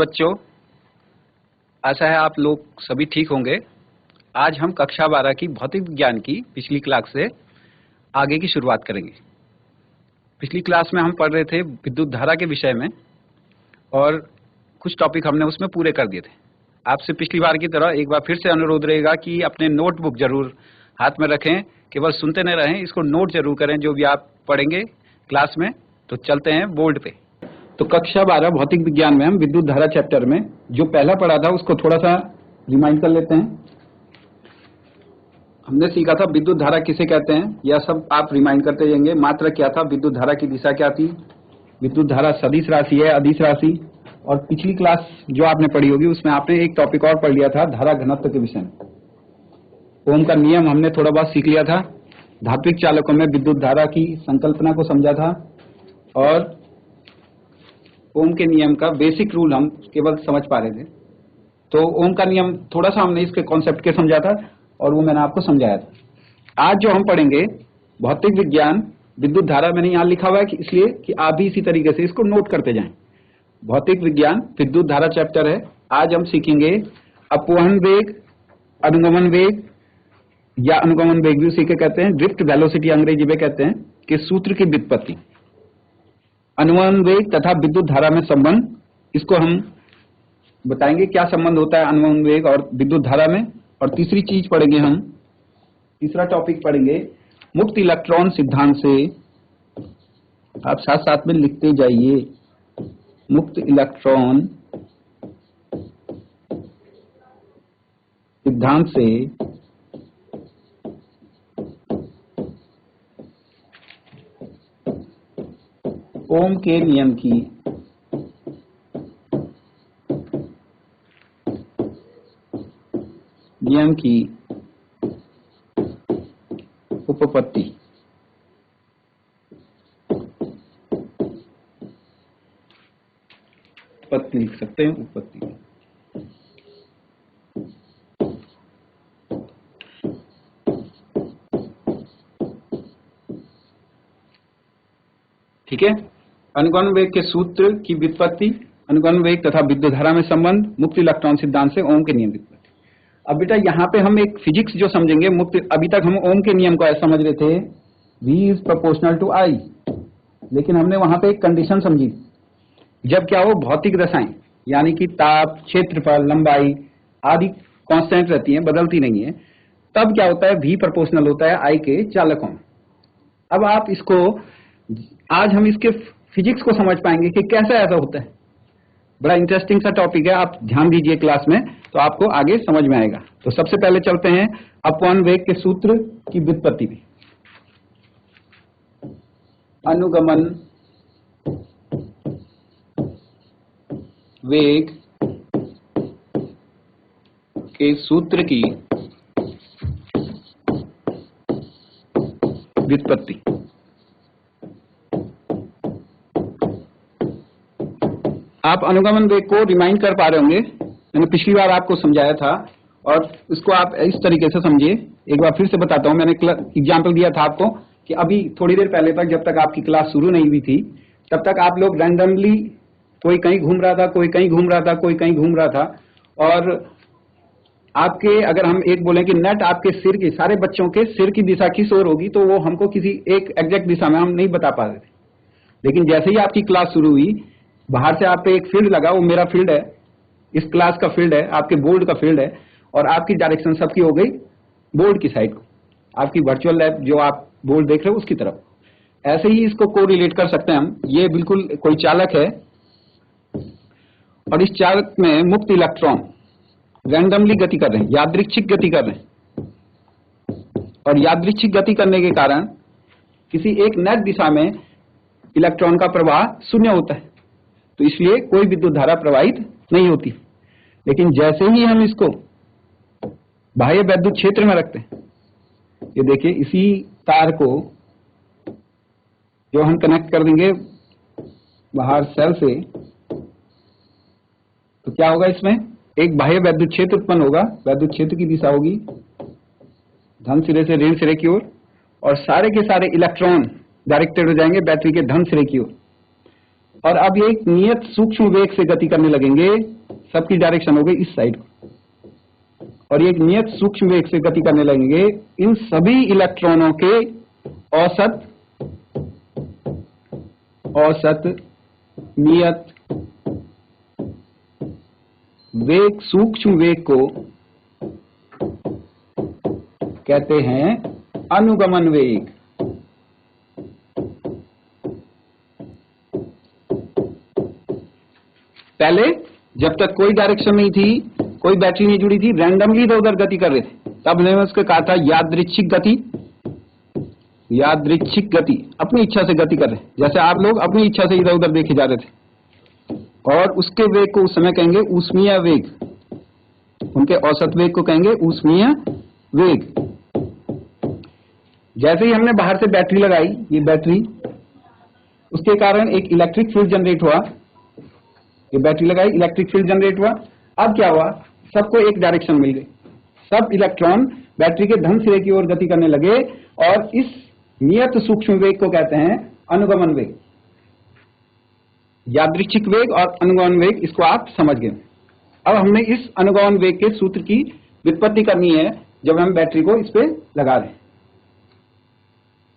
बच्चों, आशा है आप लोग सभी ठीक होंगे। आज हम कक्षा 12 की भौतिक विज्ञान की पिछली क्लास से आगे की शुरुआत करेंगे। पिछली क्लास में हम पढ़ रहे थे विद्युत धारा के विषय में और कुछ टॉपिक हमने उसमें पूरे कर दिए थे। आपसे पिछली बार की तरह एक बार फिर से अनुरोध रहेगा कि अपने नोटबुक जरूर हाथ में रखें, केवल सुनते न रहें, इसको नोट जरूर करें जो भी आप पढ़ेंगे क्लास में। तो चलते हैं बोर्ड पे। तो कक्षा 12 भौतिक विज्ञान में हम विद्युत धारा चैप्टर में जो पहला पढ़ा था उसको थोड़ा सा रिमाइंड कर लेते हैं। हमने सीखा था विद्युत धारा किसे कहते हैं, यह सब आप रिमाइंड करते जाएंगे। मात्रा क्या था, विद्युत धारा की दिशा क्या थी, विद्युत धारा सदिश राशि है अदिश राशि। और पिछली क्लास जो आपने पढ़ी होगी उसमें आपने एक टॉपिक और पढ़ लिया था धारा घनत्व के विषय में। ओम का नियम हमने थोड़ा बहुत सीख लिया था। धात्विक चालकों में विद्युत धारा की संकल्पना को समझा था और ओम के नियम का बेसिक रूल हम केवल समझ पा रहे थे। तो ओम का नियम थोड़ा सा हमने इसके कॉन्सेप्ट के समझा था और वो मैंने आपको समझाया था। आज जो हम पढ़ेंगे भौतिक विज्ञान विद्युत धारा, मैंने यहाँ लिखा हुआ है कि इसलिए कि आप भी इसी तरीके से इसको नोट करते जाएं। भौतिक विज्ञान विद्युत धारा चैप्टर है। आज हम सीखेंगे अपवहन वेग, अनुगमन वेग या अनुगमन वेग भी उसी के कहते हैं, ड्रिफ्ट वेलोसिटी अंग्रेजी में कहते हैं, के सूत्र की व्युत्पत्ति, अनुगमन वेग तथा विद्युत धारा में संबंध। इसको हम बताएंगे क्या संबंध होता है अनुगमन वेग और विद्युत धारा में। और तीसरी चीज पढ़ेंगे हम, तीसरा टॉपिक पढ़ेंगे मुक्त इलेक्ट्रॉन सिद्धांत से। आप साथ साथ में लिखते जाइए, मुक्त इलेक्ट्रॉन सिद्धांत से ओम के नियम की उपपत्ति। उत्पत्ति लिख सकते हैं, उत्पत्ति। ठीक है। अनुगमन वेग के सूत्र की व्युत्पत्ति, अनुगमन वेग तथा विद्युत धारा में संबंध, मुक्त इलेक्ट्रॉन सिद्धांत से ओम के नियम की व्युत्पत्ति। अब बेटा यहाँ पे हम एक फिजिक्स जो समझेंगे मुक्त, अभी तक हम ओम के नियम को ऐसा समझ रहे थे V is proportional to I, लेकिन हमने वहां पे एक कंडीशन समझी, जब क्या हो भौतिक दशाएं यानी कि ताप, क्षेत्रफल, लंबाई आदि कांस्टेंट रहती हैं, बदलती नहीं है, तब क्या होता है V प्रोपोर्शनल होता है I के चालकों में। अब आप इसको, आज हम इसके फिजिक्स को समझ पाएंगे कि कैसे ऐसा होता है। बड़ा इंटरेस्टिंग सा टॉपिक है, आप ध्यान दीजिए क्लास में तो आपको आगे समझ में आएगा। तो सबसे पहले चलते हैं अपवहन वेग के सूत्र की व्युत्पत्ति में। अनुगमन वेग के सूत्र की व्युत्पत्ति। आप अनुगमन वेग को रिमाइंड कर पा रहे होंगे, मैंने पिछली बार आपको समझाया था और इसको आप इस तरीके से समझिए। एक बार फिर से बताता हूं, मैंने एग्जाम्पल दिया था आपको कि अभी थोड़ी देर पहले तक, जब तक आपकी क्लास शुरू नहीं हुई थी, तब तक आप लोग रैंडमली कोई कहीं घूम रहा था, कोई कहीं घूम रहा था, कोई कहीं घूम रहा था। और आपके, अगर हम एक बोलें कि नेट आपके सिर की, सारे बच्चों के सिर की दिशा किस ओर होगी, तो वो हमको किसी एक एग्जैक्ट दिशा में हम नहीं बता पा रहे थे। लेकिन जैसे ही आपकी क्लास शुरू हुई, बाहर से आप पे एक फील्ड लगा, वो मेरा फील्ड है, इस क्लास का फील्ड है, आपके बोर्ड का फील्ड है, और आपकी डायरेक्शन सबकी हो गई बोर्ड की साइड को, आपकी वर्चुअल लैब जो आप बोर्ड देख रहे हो उसकी तरफ। ऐसे ही इसको कोरिलेट कर सकते हैं हम। ये बिल्कुल कोई चालक है और इस चालक में मुक्त इलेक्ट्रॉन रैंडमली गति कर रहे हैं, यादृच्छिक गति कर रहे हैं, और यादृच्छिक गति करने के कारण किसी एक नेट दिशा में इलेक्ट्रॉन का प्रवाह शून्य होता है, तो इसलिए कोई विद्युत धारा प्रवाहित नहीं होती। लेकिन जैसे ही हम इसको बाह्य वैद्युत क्षेत्र में रखते हैं, ये देखिए इसी तार को जो हम कनेक्ट कर देंगे बाहर सेल से, तो क्या होगा, इसमें एक बाह्य वैद्युत क्षेत्र उत्पन्न होगा। वैद्युत क्षेत्र की दिशा होगी धन सिरे से ऋण सिरे की ओर, और सारे के सारे इलेक्ट्रॉन डायरेक्टेड हो जाएंगे बैटरी के धन सिरे की ओर। और अब ये एक नियत सूक्ष्म वेग से गति करने लगेंगे, सबकी डायरेक्शन हो गई इस साइड, और ये एक नियत सूक्ष्म वेग से गति करने लगेंगे इन सभी इलेक्ट्रॉनों के औसत नियत वेग, सूक्ष्म वेग को कहते हैं अनुगमन वेग। पहले जब तक कोई डायरेक्शन नहीं थी, कोई बैटरी नहीं जुड़ी थी, रैंडमली इधर उधर गति कर रहे थे, तब हमने उसको कहा था यादृच्छिक गति। यादृच्छिक गति, अपनी इच्छा से गति कर रहे, जैसे आप लोग अपनी इच्छा से इधर उधर देखे जा रहे थे। और उसके वेग को उस समय कहेंगे ऊष्मीय वेग, उनके औसत वेग को कहेंगे ऊष्मीय वेग। जैसे ही हमने बाहर से बैटरी लगाई, ये बैटरी, उसके कारण एक इलेक्ट्रिक फील्ड जनरेट हुआ, ये बैटरी लगाई, इलेक्ट्रिक फील्ड जनरेट हुआ। अब क्या हुआ, सबको एक डायरेक्शन मिल गई, सब इलेक्ट्रॉन बैटरी के धन सिरे की ओर गति करने लगे, और इस नियत सूक्ष्म वेग को कहते हैं अनुगमन वेग। यादृच्छिक वेग और अनुगमन वेग, इसको आप समझ गए। अब हमने इस अनुगमन वेग के सूत्र की व्युत्पत्ति करनी है जब हम बैटरी को इस पे लगा रहे हैं।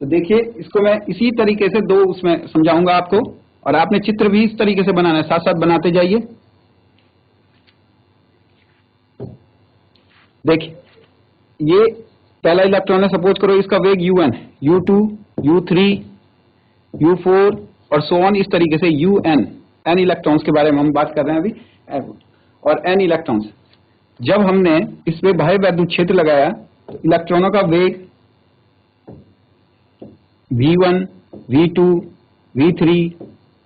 तो देखिए, इसको मैं इसी तरीके से दो उसमें समझाऊंगा आपको, और आपने चित्र भी इस तरीके से बनाना है, साथ साथ बनाते जाइए। देखिए, ये पहला इलेक्ट्रॉन है, सपोज करो इसका वेग u1 है, u2, u3, u4 और सो ऑन, इस तरीके से n इलेक्ट्रॉन्स के बारे में हम बात कर रहे हैं अभी, और n इलेक्ट्रॉन्स। जब हमने इस पे बाह्य वैद्युत क्षेत्र लगाया तो इलेक्ट्रॉनों का वेग v1, v2, v3,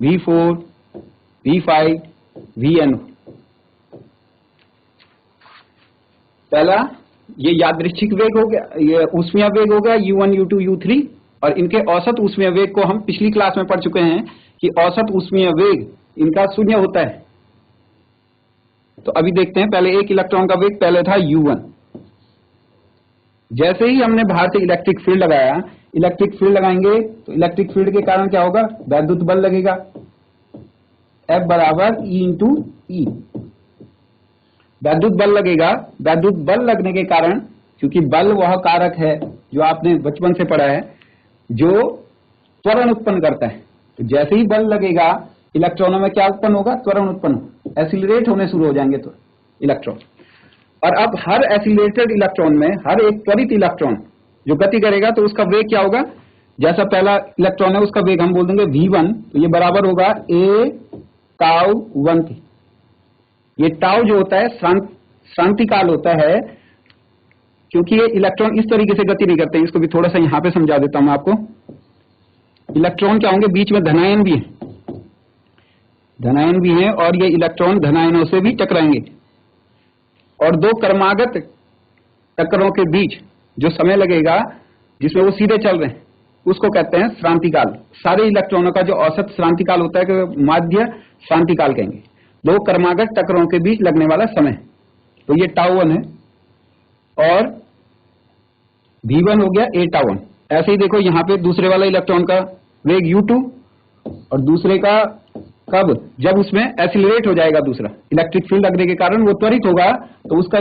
v4, v5, vn। पहला ये यादृच्छिक वेग हो गया, ये ऊष्मीय वेग हो गया u1, u2, u3, और इनके औसत ऊष्मीय वेग को हम पिछली क्लास में पढ़ चुके हैं कि औसत ऊष्मीय वेग इनका 0 होता है। तो अभी देखते हैं, पहले एक इलेक्ट्रॉन का वेग पहले था u1। जैसे ही हमने बाहर से इलेक्ट्रिक फील्ड लगाया, इलेक्ट्रिक फील्ड लगाएंगे तो इलेक्ट्रिक फील्ड के कारण क्या होगा, वैद्युत बल लगेगा, F बराबर E इंटू ई। वैद्युत बल लगेगा, वैद्युत बल लगने के कारण, क्योंकि बल वह कारक है जो आपने बचपन से पढ़ा है, जो त्वरण उत्पन्न करता है। तो जैसे ही बल लगेगा, इलेक्ट्रॉनों में क्या उत्पन्न होगा, त्वरण उत्पन्न, एसिलरेट होने शुरू हो जाएंगे तो इलेक्ट्रॉन। और अब हर एसिलेटेड इलेक्ट्रॉन में, हर एक त्वरित इलेक्ट्रॉन जो गति करेगा तो उसका वेग क्या होगा, जैसा पहला इलेक्ट्रॉन है उसका वेग हम बोल देंगे v1, तो ये बराबर होगा a टाउ 1 के। ये टाउ जो होता है शांतिकाल होता है, क्योंकि ये इलेक्ट्रॉन इस तरीके से गति नहीं करते। इसको भी थोड़ा सा यहां पे समझा देता हूं आपको। इलेक्ट्रॉन क्या होंगे, बीच में धनायन भी है, धनायन भी है, और ये इलेक्ट्रॉन धनायनों से भी टकराएंगे। और दो क्रमागत टक्करों के बीच जो समय लगेगा, जिसमें वो सीधे चल रहे हैं, उसको कहते हैं श्रांतिकाल। सारे इलेक्ट्रॉनों का जो औसत श्रांतिकाल होता है कि माध्य श्रांतिकाल कहेंगे, दो क्रमागत टक्करों के बीच लगने वाला समय। तो ये टाउ1 है, और v1 हो गया a टाउ1। ऐसे ही देखो यहाँ पे दूसरे वाला इलेक्ट्रॉन का वेग u2, और दूसरे का कब, जब उसमें एसिलरेट हो जाएगा, दूसरा इलेक्ट्रिक फील्ड लगने के कारण वो त्वरित होगा, तो उसका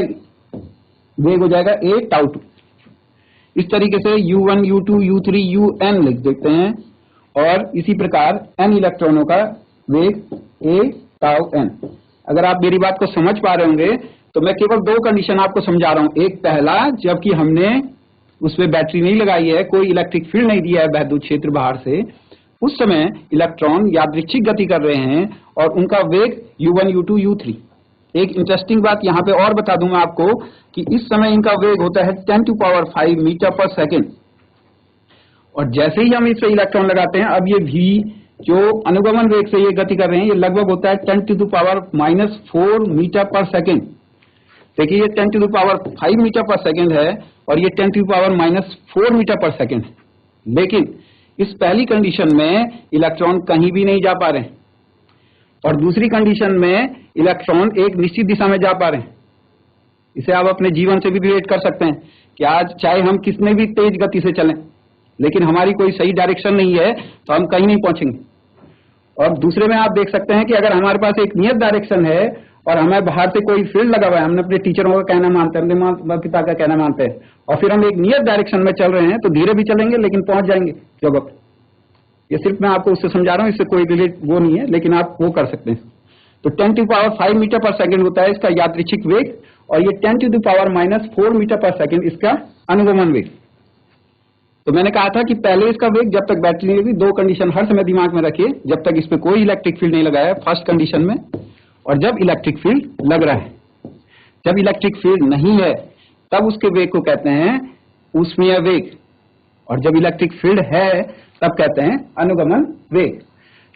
वेग हो जाएगा a टाउ2। इस तरीके से u1, u2, u3, un लिख देते हैं, और इसी प्रकार n इलेक्ट्रॉनों का वेग a टाउ n। अगर आप मेरी बात को समझ पा रहे होंगे तो मैं केवल दो कंडीशन आपको समझा रहा हूं। एक, पहला, जबकि हमने उसमें बैटरी नहीं लगाई है, कोई इलेक्ट्रिक फील्ड नहीं दिया है वैद्युत क्षेत्र बाहर से, उस समय इलेक्ट्रॉन यादृच्छिक गति कर रहे हैं और उनका वेग u1, u2, u3। एक इंटरेस्टिंग बात यहाँ पे और बता दूं मैं आपको कि इस समय इनका वेग होता है 10⁵ मीटर पर सेकेंड। और जैसे ही हम इस पे इलेक्ट्रॉन लगाते हैं, अब ये v जो अनुगमन वेग से ये गति कर रहे हैं, ये लगभग होता है 10⁻⁻⁴ मीटर पर सेकेंड। देखिए, ये 10⁵ मीटर पर सेकेंड है, और ये 10⁻⁻⁴ मीटर पर सेकेंड है। लेकिन इस पहली कंडीशन में इलेक्ट्रॉन कहीं भी नहीं जा पा रहे हैं, और दूसरी कंडीशन में इलेक्ट्रॉन एक निश्चित दिशा में जा पा रहे हैं। इसे आप अपने जीवन से भी रिलेट कर सकते हैं कि आज चाहे हम कितने भी तेज गति से चलें, लेकिन हमारी कोई सही डायरेक्शन नहीं है तो हम कहीं नहीं पहुंचेंगे। और दूसरे में आप देख सकते हैं कि अगर हमारे पास एक नियत डायरेक्शन है और हमें बाहर से कोई फील्ड लगा हुआ है, हमने अपने टीचरों का कहना मानते हैं, अपने माता पिता का कहना मानते हैं, और फिर हम एक नियत डायरेक्शन में चल रहे हैं, तो धीरे भी चलेंगे लेकिन पहुंच जाएंगे जगह पर। ये सिर्फ मैं आपको उससे समझा रहा हूँ, इससे कोई रिलेट वो नहीं है, लेकिन आप वो कर सकते हैं। तो 10⁵ मीटर पर सेकंड होता है इसका यादृच्छिक वेग, और ये 10⁻⁻⁴ मीटर पर सेकंड इसका अनुगमन वेग। तो मैंने कहा था कि पहले इसका वेग जब तक बैटरी नहीं लगी, दो कंडीशन हर समय दिमाग में रखिए, जब तक इस पे कोई इलेक्ट्रिक फील्ड नहीं लगाया फर्स्ट कंडीशन में, और जब इलेक्ट्रिक फील्ड लग रहा है। जब इलेक्ट्रिक फील्ड नहीं है तब उसके वेग को कहते हैं ऊष्मीय वेग, और जब इलेक्ट्रिक फील्ड है तब कहते हैं अनुगमन वेग।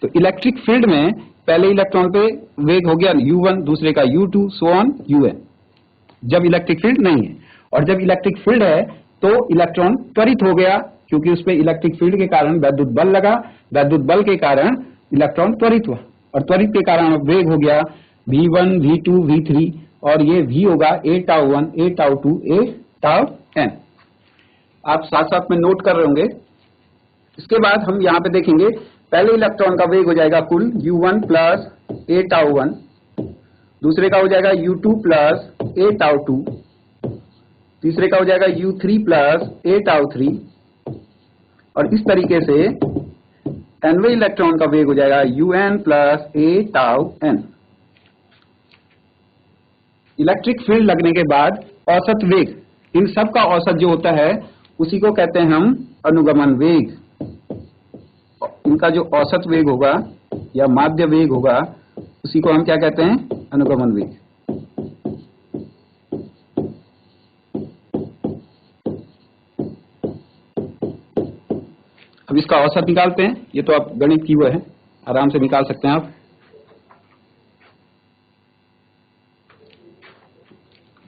तो इलेक्ट्रिक फील्ड में पहले इलेक्ट्रॉन पे वेग हो गया u1, दूसरे का u2, सो ऑन un, जब इलेक्ट्रिक फील्ड नहीं है। और जब इलेक्ट्रिक फील्ड है तो इलेक्ट्रॉन त्वरित हो गया, क्योंकि उस पर इलेक्ट्रिक फील्ड के कारण विद्युत बल लगा, विद्युत बल के कारण इलेक्ट्रॉन त्वरित हुआ, और त्वरित के कारण वेग हो गया v1, v2, v3, और ये v होगा a⁻1, a⁻2, a⁻n। आप साथ साथ में नोट कर रहे होंगे। इसके बाद हम यहाँ पे देखेंगे, पहले इलेक्ट्रॉन का वेग हो जाएगा कुल u1 प्लस a⁻1, दूसरे का हो जाएगा u2 प्लस a⁻2, तीसरे का हो जाएगा u3 प्लस a⁻3, और इस तरीके से nवें इलेक्ट्रॉन का वेग हो जाएगा un plus a⁻n। Electric field लगने के बाद औसत वेग, इन सब का औसत जो होता है उसी को कहते हैं हम अनुगमन वेग। इनका जो औसत वेग होगा या माध्य वेग होगा उसी को हम क्या कहते हैं, अनुगमन वेग। अब इसका औसत निकालते हैं। ये तो आप गणित की वो है, आराम से निकाल सकते हैं आप।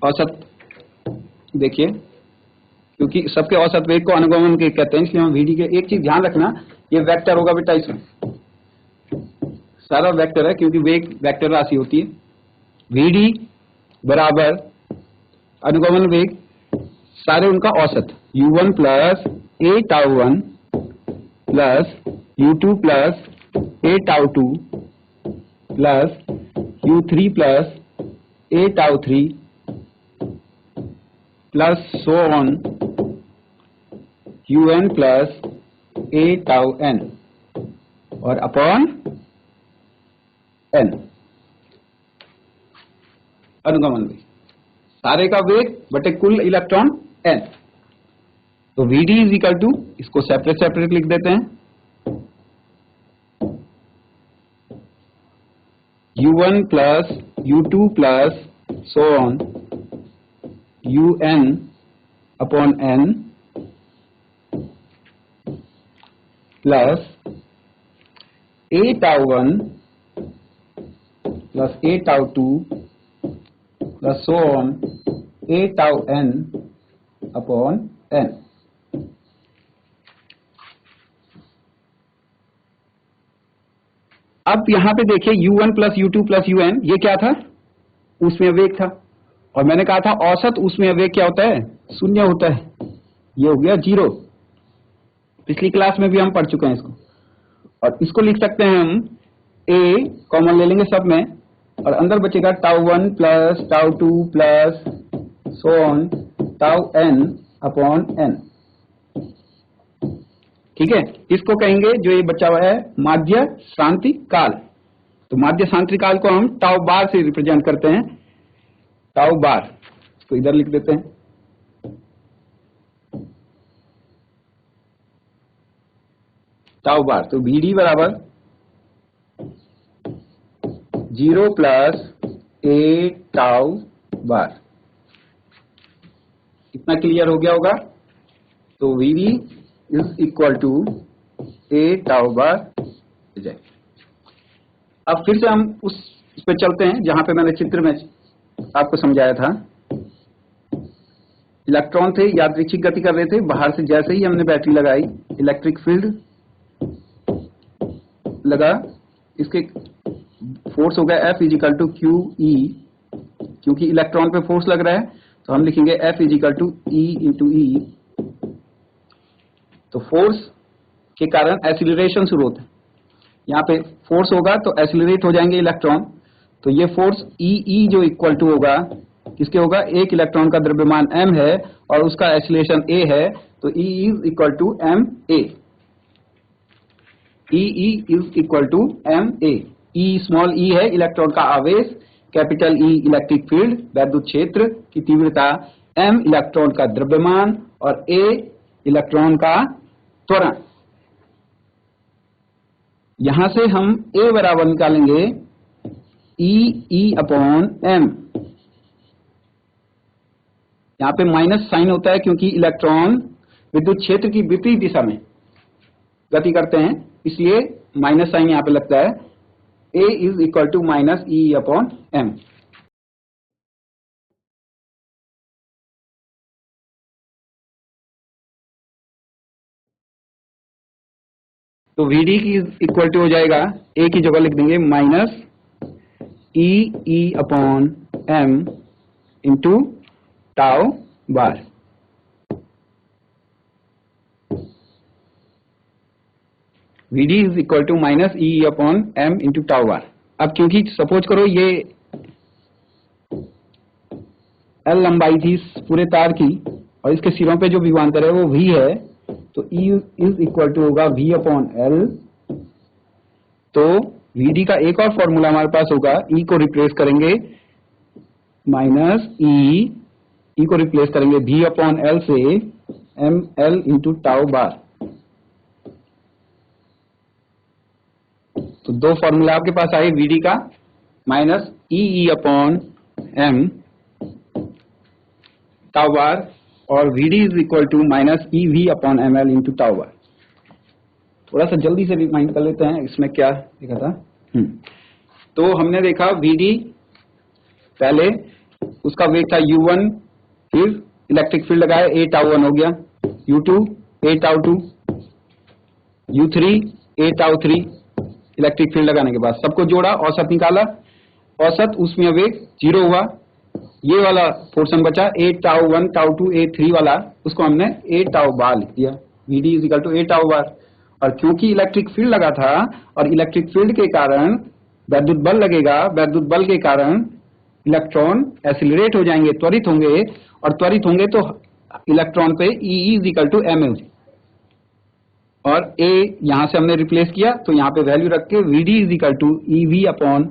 औसत देखिए, क्योंकि सबके औसत वेग को अनुगमन के कहते हैं, इसलिए हम VD के, एक चीज ध्यान रखना, ये वेक्टर होगा बेटा, इसमें सारा वेक्टर है, क्योंकि वेग वेक्टर राशि होती है। VD बराबर अनुगमन वेग, सारे उनका औसत u1 plus a⁻1 plus u2 plus a⁻2 plus u3 plus a⁻3 plus so on un plus a⁻n और अपॉन n। अनुगमन वेग सारे का वेग बटे कुल इलेक्ट्रॉन n। तो VD इज इक्वल टू, इसको सेपरेट सेपरेट लिख देते हैं, u1 plus u2 plus so on un upon n plus a⁻1 plus a⁻2 plus so on a⁻n upon n। अब यहां पे देखिए u1 plus u2 plus un, ये क्या था, ऊष्मीय वेग था, और मैंने कहा था औसत ऊष्मीय वेग क्या होता है, शून्य होता है। ये हो गया 0, पिछली क्लास में भी हम पढ़ चुके हैं इसको। और इसको लिख सकते हैं हम, a कॉमन ले लेंगे सब में, और अंदर बचेगा τ1 plus τ2 plus so on τn upon n। ठीक है, इसको कहेंगे, जो ये बचा हुआ है, माध्य शांति काल। तो माध्य शांति काल को हम टाउ बार से रिप्रेजेंट करते हैं, टाउ बार, इसको इधर लिख देते हैं। टाउ बार, तो VD बराबर 0 प्लस a⁻ बार। इतना क्लियर हो गया होगा। तो VD is equal to a⁻ बार हो जाए। अब फिर से हम उस पे चलते हैं जहां पे मैंने चित्र में आपको समझाया था। इलेक्ट्रॉन थे, यादृच्छिक गति कर रहे थे, बाहर से जैसे ही हमने बैटरी लगाई, इलेक्ट्रिक फील्ड लगा, इसके फोर्स हो गया F इजिकल टू QE, क्योंकि इलेक्ट्रॉन पे फोर्स लग रहा है तो हम लिखेंगे F is equal to E into E। तो फोर्स के कारण एक्सीलरेशन शुरू होता है, यहाँ पे फोर्स होगा तो एक्सिलरेट हो जाएंगे इलेक्ट्रॉन। तो ये फोर्स ई जो इक्वल टू होगा किसके होगा, एक इलेक्ट्रॉन का द्रव्यमान m है और उसका एक्सीलरेशन a है, तो E is equal to m a। E is equal to m a। E small e है इलेक्ट्रॉन का आवेश, कैपिटल E इलेक्ट्रिक फील्ड वैद्युत क्षेत्र की तीव्रता, m इलेक्ट्रॉन का द्रव्यमान और a इलेक्ट्रॉन का त्वरण। यहां से हम a बराबर निकालेंगे E अपॉन m। यहां पे माइनस साइन होता है क्योंकि इलेक्ट्रॉन विद्युत क्षेत्र की विपरीत दिशा में गति करते हैं, इसलिए माइनस साइन यहां पे लगता है। A is equal to minus E upon m। तो Vd की इक्वल टू हो जाएगा, A की जगह लिख देंगे minus E upon m into tau bar. Vd is equal to minus E upon m into tau bar. अब क्योंकि सपोज करो ये L लंबाई थी पूरे तार की और इसके सिरों पे जो विभवांतर है वो V है, तो E इज इक्वल टू होगा V अपॉन L। तो Vd का एक और फॉर्मूला हमारे पास होगा, E को रिप्लेस करेंगे माइनस E को रिप्लेस करेंगे V अपॉन L से mL इंटू टाउ बार। तो दो फॉर्मूला आपके पास आए Vd का, minus E upon m tau bar और Vd is equal to minus EV upon mL into tau bar. थोड़ा सा जल्दी से रिमाइंड कर लेते हैं इसमें क्या लिखा था। तो हमने देखा Vd पहले उसका वेग था U1, फिर इलेक्ट्रिक फील्ड लगाया A टाउ 1 हो गया, U2 A tau 2, U3 A tau 3। Electric field लगाने के बाद सबको जोड़ा, औसत निकाला, औसत उसमें वेग 0 हुआ। ये वाला पोर्शन बचा A टाउ 1 टाउ 2 A 3 वाला, उसको हमने A टाउ बार लिख दिया। Vd is equal to A tau bar. और क्योंकि इलेक्ट्रिक फील्ड लगा था और इलेक्ट्रिक फील्ड के कारण वैद्युत बल लगेगा, वैद्युत बल के कारण इलेक्ट्रॉन एक्सिलरेट हो जाएंगे, त्वरित होंगे, और त्वरित होंगे तो इलेक्ट्रॉन पे E is equal to m और A यहां से हमने रिप्लेस किया, तो यहां पे वैल्यू रख के Vd is equal to EV upon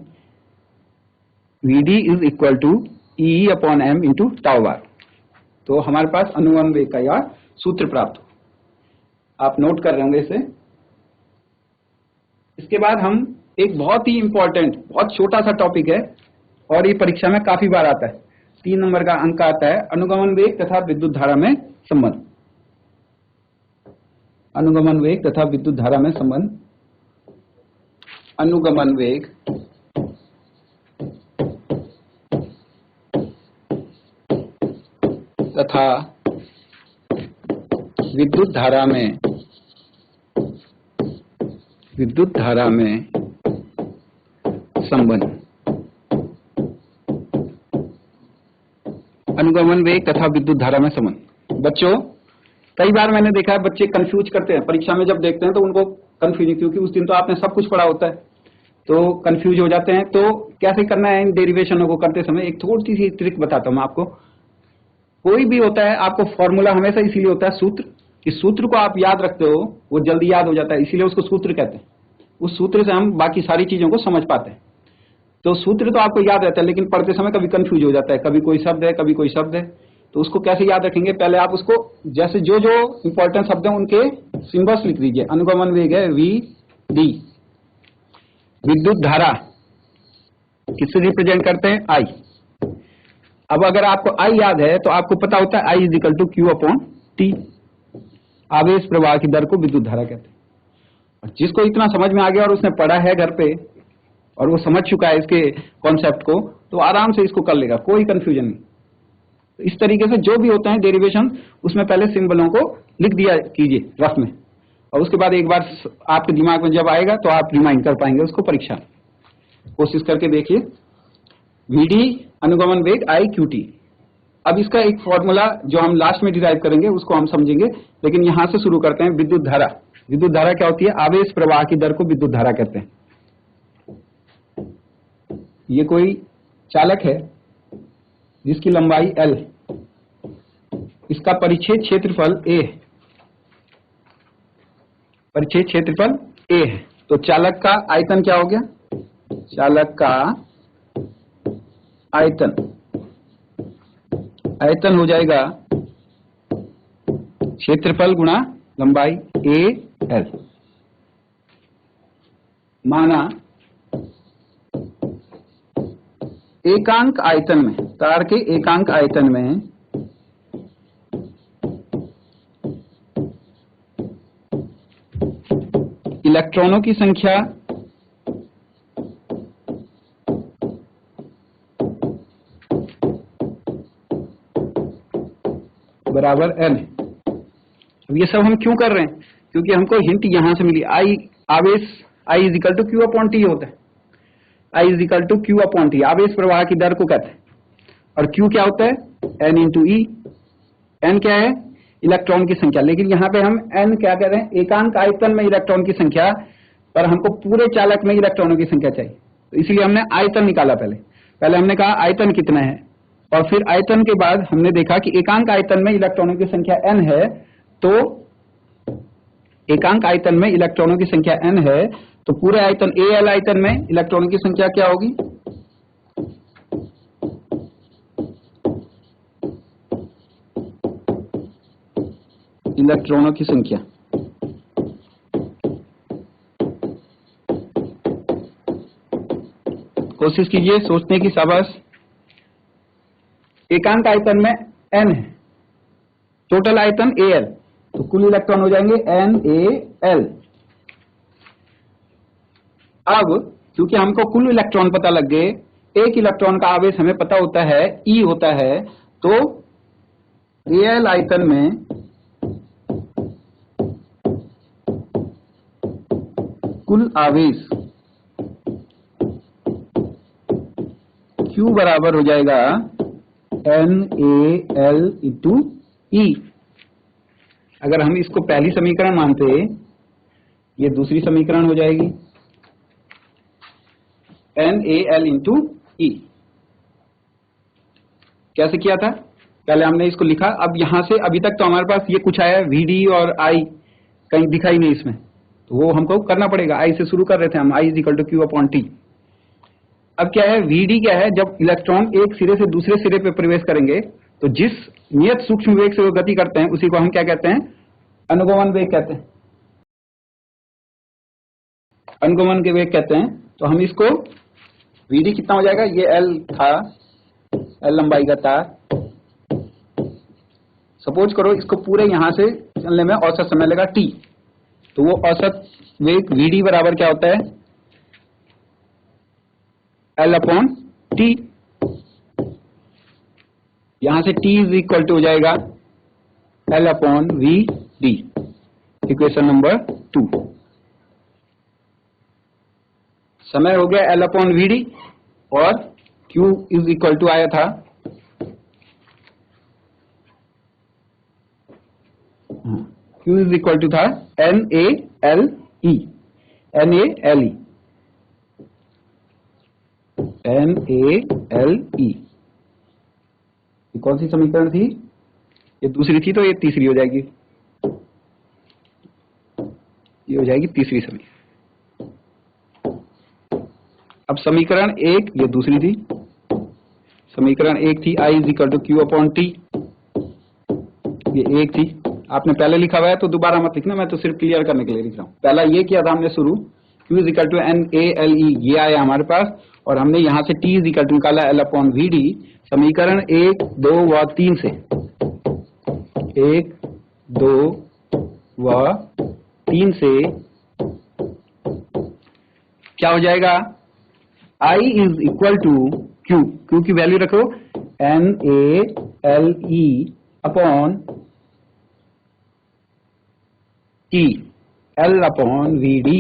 Vd is equal to E upon m into tau bar. तो हमारे पास अनुगमन वेग का यह सूत्र प्राप्त हो। आप नोट कर रहे होंगे इसे। इसके बाद हम एक बहुत ही इंपॉर्टेंट, बहुत छोटा सा टॉपिक है और ये परीक्षा में काफी बार आता है, 3 नंबर का अंक आता है, अनुगमन वेग तथा विद्युत धारा में संबंध। अनुगमन वेग तथा विद्युत धारा में संबंध। अनुगमन वेग तथा विद्युत धारा में संबंध। अनुगमन वेग तथा विद्युत धारा में संबंध। बच्चों, कई बार मैंने देखा है बच्चे कंफ्यूज करते हैं, परीक्षा में जब देखते हैं तो उनको कंफ्यूज, क्योंकि उस दिन तो आपने सब कुछ पढ़ा होता है तो कंफ्यूज हो जाते हैं। तो कैसे करना है इन डेरिवेशनों को करते समय, एक थोड़ी सी ट्रिक बताता हूं मैं आपको। कोई भी होता है, आपको फॉर्मूला हमेशा इसीलिए होता है सूत्र, कि सूत्र को आप याद रखते हो, वो जल्दी याद हो जाता है, इसीलिए उसको सूत्र कहते हैं। उस सूत्र से हम बाकी सारी चीजों को समझ पाते हैं। तो सूत्र तो आपको याद रहता है, लेकिन पढ़ते समय कभी कंफ्यूज हो जाता है, कभी कोई शब्द है, कभी कोई शब्द है, तो उसको कैसे याद रखेंगे। पहले आप उसको जैसे जो जो इंपॉर्टेंट शब्द हैं उनके सिंबल्स लिख दीजिए। अनुगमन वेग है Vd, विद्युत धारा किससे रिप्रेजेंट करते हैं, I। अब अगर आपको I याद है तो आपको पता होता है I is equal to Q upon T। आवेश प्रवाह की दर को विद्युत धारा कहते हैं। और जिसको इतना समझ में आ गया और उसने पढ़ा है घर पे और वो समझ चुका है इसके कॉन्सेप्ट को, तो आराम से इसको कर लेगा, कोई कंफ्यूजन नहीं। तो इस तरीके से जो भी होते हैं डेरिवेशन, उसमें पहले सिंबलों को लिख दिया कीजिए रफ में, और उसके बाद एक बार आपके दिमाग में जब आएगा तो आप रिमाइंड कर पाएंगे उसको परीक्षा। कोशिश करके देखिए। Vd अनुगमन वेग IQT। अब इसका एक फॉर्मूला जो हम लास्ट में डिराइव करेंगे उसको हम समझेंगे, लेकिन यहां से शुरू करते हैं। विद्युत धारा, विद्युत धारा क्या होती है? आवेश प्रवाह की दर को विद्युत धारा कहते हैं। ये कोई चालक है जिसकी लंबाई L, इसका परिच्छेद क्षेत्रफल A है, परिच्छेद क्षेत्रफल A है। तो चालक का आयतन क्या हो गया? चालक का आयतन हो जाएगा क्षेत्रफल गुणा लंबाई AL। माना एकांक आयतन में, तार के एकांक आयतन में इलेक्ट्रॉनों की संख्या बराबर N है। अब ये सब हम क्यों कर रहे हैं? क्योंकि हमको हिंट यहां से मिली, आवेश I is equal to q upon t होता है। I is equal to q upon t आवेश प्रवाह की दर को कहते हैं। और Q क्या होता है? N इंटू ई। N क्या है? इलेक्ट्रॉन की संख्या। लेकिन यहाँ पे हम N क्या कह रहे हैं? एकांक आयतन में इलेक्ट्रॉन की संख्या, पर हमको पूरे चालक में इलेक्ट्रॉनों की संख्या चाहिए, तो इसीलिए हमने आयतन निकाला। पहले हमने कहा आयतन कितना है, और फिर आयतन के बाद हमने देखा कि एकांक आयतन में इलेक्ट्रॉनों की संख्या N है। तो एकांक आयतन में इलेक्ट्रॉनों की संख्या N है, तो पूरे आयतन AL आयतन में इलेक्ट्रॉनों की संख्या क्या होगी? इलेक्ट्रॉनों की संख्या कोशिश कीजिए सोचने की, शाबाश। एकांक आयतन में N है, टोटल आयतन AL, तो कुल इलेक्ट्रॉन हो जाएंगे NaL। अब क्योंकि हमको कुल इलेक्ट्रॉन पता लग गए, एक इलेक्ट्रॉन का आवेश हमें पता होता है E होता है, तो AL आयतन में कुल आवेश Q बराबर हो जाएगा NaL इंटू E। अगर हम इसको पहली समीकरण मानते, ये दूसरी समीकरण हो जाएगी NaL इंटू E। कैसे किया था? पहले हमने इसको लिखा, अब यहां से अभी तक तो हमारे पास ये कुछ आया है, VD और I कहीं दिखाई नहीं इसमें, तो वो हमको करना पड़ेगा। I से शुरू कर रहे थे हम, I is equal to q upon t. अब क्या है? VD क्या है? जब इलेक्ट्रॉन एक सिरे से दूसरे सिरे पे प्रवेश करेंगे, तो जिस नियत सूक्ष्म वेग से वो गति करते हैं, उसी को हम क्या कहते हैं? अनुगमन वेग कहते हैं। अनुगमन के वेग कहते हैं। तो हम इसको VD कितना हो जाएगा? ये L था, L लंबाई का तार। सपोज करो इसको पूरे यहां से चलने में औसत समय लगा T, तो वो औसत वेग VD बराबर क्या होता है? L upon T. यहां से T इज इक्वल टू हो जाएगा L upon VD, equation number 2। समय हो गया L अपॉन VD, और Q इज इक्वल टू आया था Q इज इक्वल टू था NaLe। ये कौन सी समीकरण थी? ये दूसरी थी, तो ये तीसरी हो जाएगी, ये हो जाएगी तीसरी समीकरण। अब समीकरण 1, ये दूसरी थी। समीकरण 1 थी I is equal to q upon t, ये 1 थी। आपने पहले लिखा हुआ है तो दोबारा मत लिखना, मैं तो सिर्फ क्लियर करने के लिए लिख रहा हूं। पहला ये किया था हमने शुरू, Q is equal to NaLe, ये आया हमारे पास, और हमने यहां से T इज इक्वल टू निकाला L अपॉन VD। समीकरण 1, 2 व 3 से, 1, 2 व 3 से क्या हो जाएगा? I is equal to Q की वैल्यू रखो NaLe upon T, L upon VD।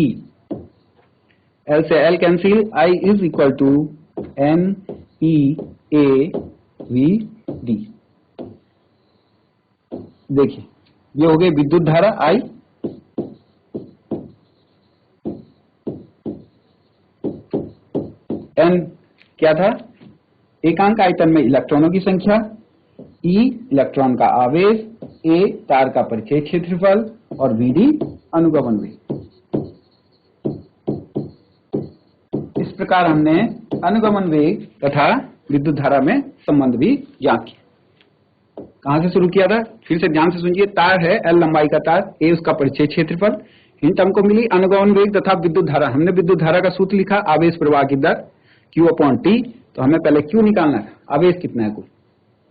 L से L cancel, I is equal to NeAVD। देखिए ये हो गई विद्युत धारा I, n क्या था, एकांक आयतन में इलेक्ट्रॉनों की संख्या, E इलेक्ट्रॉन का आवेश, A तार का परिचय क्षेत्रफल और VD अनुगमन वेग। इस प्रकार हमने अनुगमन वेग तथा विद्युत धारा में संबंध भी ज्ञात किया। कहां से शुरू किया था, फिर से ध्यान से सुनिए। तार है L लंबाई का तार, A उसका परिचय क्षेत्रफल, हिंट हमको मिली अनुगमन वेग तथा विद्युत धारा। हमने विद्युत धारा का सूत्र लिखा, आवेश प्रवाह की दर Q/T। तो हमें पहले Q निकालना है, आवेश कितना है कुल,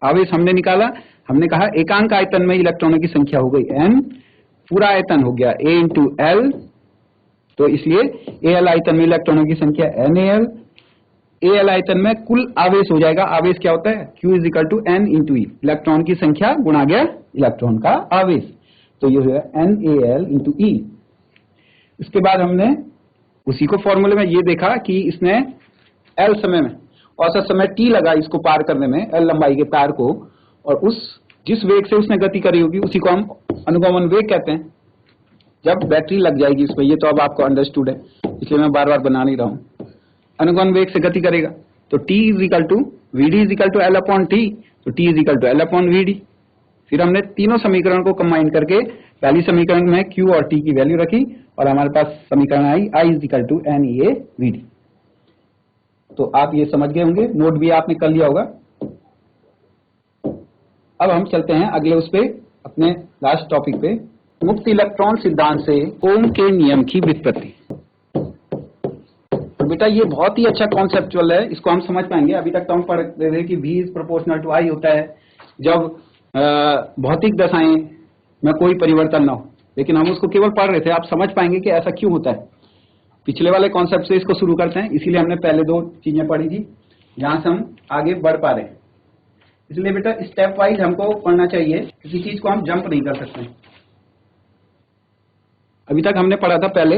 आवेश हमने निकाला। हमने कहा एकांक आयतन में इलेक्ट्रॉनों की संख्या हो गई n, पूरा आयतन हो गया A × L, तो इसलिए AL आयतन में इलेक्ट्रॉनों की संख्या NaL। AL आयतन में कुल आवेश हो जाएगा, आवेश क्या होता है, Q = N × E, इलेक्ट्रॉन की संख्या गुणा गया इलेक्ट्रॉन का आवेश, तो ये है NaL × E। इसके बाद हमने उसी को फॉर्मूले में ये देखा कि इसने L समय में औसत समय T लगा इसको पार करने में, L लंबाई के तार को, और उस जिस वेग से उसने गति करी होगी उसी को हम अनुगमन वेग कहते हैं। जब बैटरी लग जाएगी इसमें, ये तो अब आपको अंडरस्टूड है, इसलिए मैं बार बार बना नहीं रहा हूं। अनुगमन वेग से गति करेगा तो T = VD = L/T, तो T = L/VD। फिर हमने तीनों समीकरण को कंबाइन करके पहली समीकरण में Q और T की वैल्यू रखी और हमारे पास समीकरण आई I = NeA/VD। तो आप ये समझ गए होंगे, नोट भी आपने कर लिया होगा। अब हम चलते हैं अगले उस पे, अपने लास्ट टॉपिक पे, मुक्त इलेक्ट्रॉन सिद्धांत से ओम के नियम की व्युत्पत्ति। तो बेटा ये बहुत ही अच्छा कॉन्सेप्चुअल है, इसको हम समझ पाएंगे। अभी तक तो हम पढ़ रहे थे कि V = I होता है जब भौतिक दशाएं में कोई परिवर्तन ना हो, लेकिन हम उसको केवल पढ़ रहे थे। आप समझ पाएंगे कि ऐसा क्यों होता है। पिछले वाले कॉन्सेप्ट से इसको शुरू करते हैं, इसीलिए हमने पहले दो चीजें पढ़ी थी, जहां से हम आगे बढ़ पा रहे हैं। इसलिए बेटा स्टेप वाइज हमको पढ़ना चाहिए, किसी चीज को हम जंप नहीं कर सकते। अभी तक हमने पढ़ा था पहले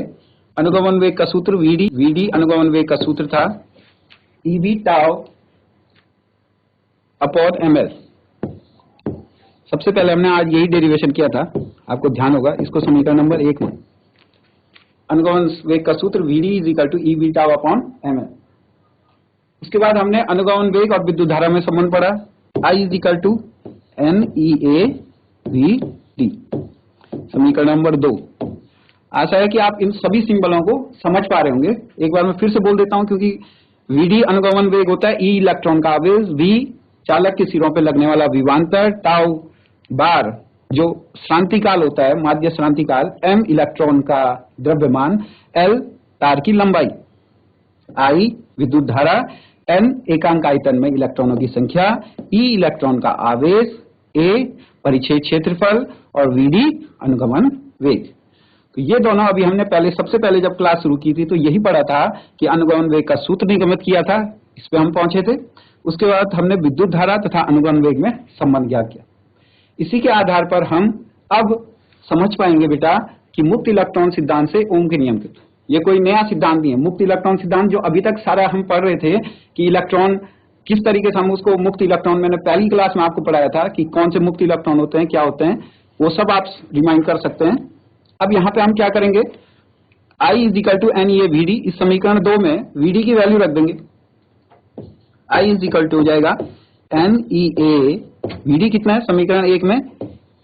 अनुगमन वेग का सूत्र VD अनुगमन वेग का सूत्र था EV/ml। सबसे पहले हमने आज यही डेरिवेशन किया था, आपको ध्यान होगा, इसको समीकरण नंबर 1 में अनुगमन वेग का सूत्र VD = EV/ml। उसके बाद हमने अनुगमन वेग और विद्युत धारा में संबंध पढ़ा, I = NeA/VD, समीकरण नंबर 2। आशा है कि आप इन सभी सिंबलों को समझ पा रहे होंगे। एक बार मैं फिर से बोल देता हूं, क्योंकि VD अनुगमन वेग होता है E इलेक्ट्रॉन का आवेश, V चालक के सिरों पर लगने वाला विभवांतर, टाउ बार जो श्रांति काल होता है, माध्य श्रांति काल, M इलेक्ट्रॉन का द्रव्यमान, L तार की लंबाई, I विद्युत धारा, N एकांक आयतन में इलेक्ट्रॉनों की संख्या, E इलेक्ट्रॉन का आवेश, A परिचय क्षेत्रफल और VD अनुगमन वेग। तो ये दोनों अभी हमने पहले, सबसे पहले जब क्लास शुरू की थी तो यही पढ़ा था कि अनुगमन वेग का सूत्र निगमित किया था, इस पे हम पहुंचे थे। उसके बाद हमने विद्युत धारा तथा अनुगमन वेग में संबंध ज्ञात किया। इसी के आधार पर हम अब समझ पाएंगे बेटा कि मुक्त इलेक्ट्रॉन सिद्धांत से ओम के नियम। ये कोई नया सिद्धांत नहीं है, मुक्त इलेक्ट्रॉन सिद्धांत जो अभी तक सारा हम पढ़ रहे थे कि इलेक्ट्रॉन किस तरीके से हम उसको मुक्त इलेक्ट्रॉन, मैंने पहली क्लास में आपको पढ़ाया था कि कौन से मुक्त इलेक्ट्रॉन होते हैं, क्या होते हैं, वो सब आप रिमाइंड कर सकते हैं। अब यहाँ पे हम क्या करेंगे, I = NeA/VD, इस समीकरण 2 में VD की वैल्यू रख देंगे। I = हो जाएगा NeA/VD, कितना है समीकरण 1 में,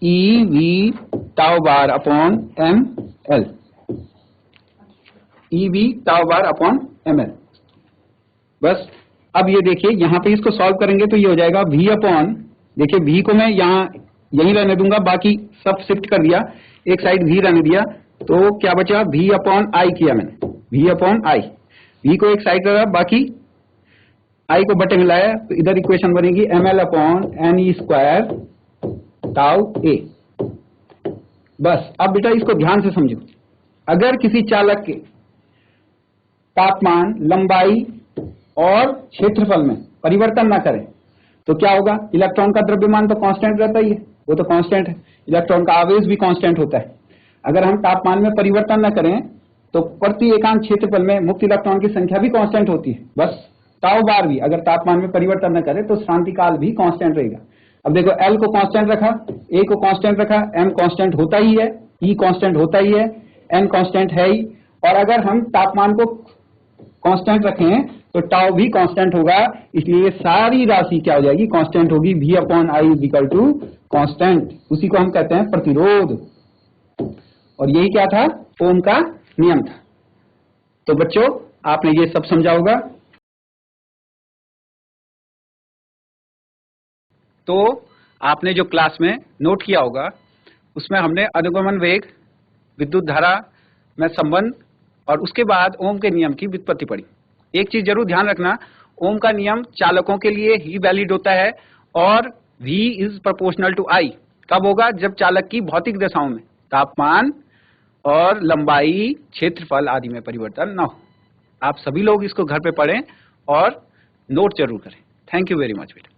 EV/ml, EV/ml। बस अब ये देखिए यहाँ पे इसको सॉल्व करेंगे तो ये हो जाएगा देखिए V को मैं यहाँ यही रहने दूंगा, बाकी सब शिफ्ट कर दिया, एक साइड V रहने दिया, तो क्या बचा, V/I किया मैंने, V/I, V को एक साइड रखा, बाकी I को बटे मिलाया, तो इधर इक्वेशन बनेगी ml/ne²τA। बस अब बेटा इसको ध्यान से समझो, अगर किसी चालक के तापमान, लंबाई और क्षेत्रफल में परिवर्तन ना करें तो क्या होगा, इलेक्ट्रॉन का द्रव्यमान तो कांस्टेंट रहता ही है, वो तो कांस्टेंट है, इलेक्ट्रॉन का आवेश भी कांस्टेंट होता है। अगर हम तापमान में परिवर्तन न करें तो प्रति एकांक क्षेत्रफल में मुक्त इलेक्ट्रॉन की संख्या भी कांस्टेंट होती है। बस टाउ बार भी अगर तापमान में परिवर्तन न करे तो श्रांति काल भी कांस्टेंट रहेगा। अब देखो L को कांस्टेंट रखा, A को कांस्टेंट रखा, M कांस्टेंट होता ही है, E कांस्टेंट होता ही है, N कांस्टेंट है ही, और अगर हम तापमान को कांस्टेंट रखें तो टाउ भी कांस्टेंट होगा, इसलिए सारी राशि क्या हो जाएगी, कांस्टेंट होगी। V upon I is equal to constant, उसी को हम कहते हैं प्रतिरोध। और यही क्या था, ओम का नियम था। तो बच्चों आपने ये सब समझा होगा। तो आपने जो क्लास में नोट किया होगा उसमें हमने अनुगमन वेग, विद्युत धारा में संबंध और उसके बाद ओम के नियम की व्युत्पत्ति पढ़ी। एक चीज जरूर ध्यान रखना, ओम का नियम चालकों के लिए ही वैलिड होता है और V is proportional to I कब होगा, जब चालक की भौतिक दशाओं में तापमान और लंबाई, क्षेत्रफल आदि में परिवर्तन न हो। आप सभी लोग इसको घर पे पढ़ें और नोट जरूर करें। थैंक यू वेरी मच बेटा।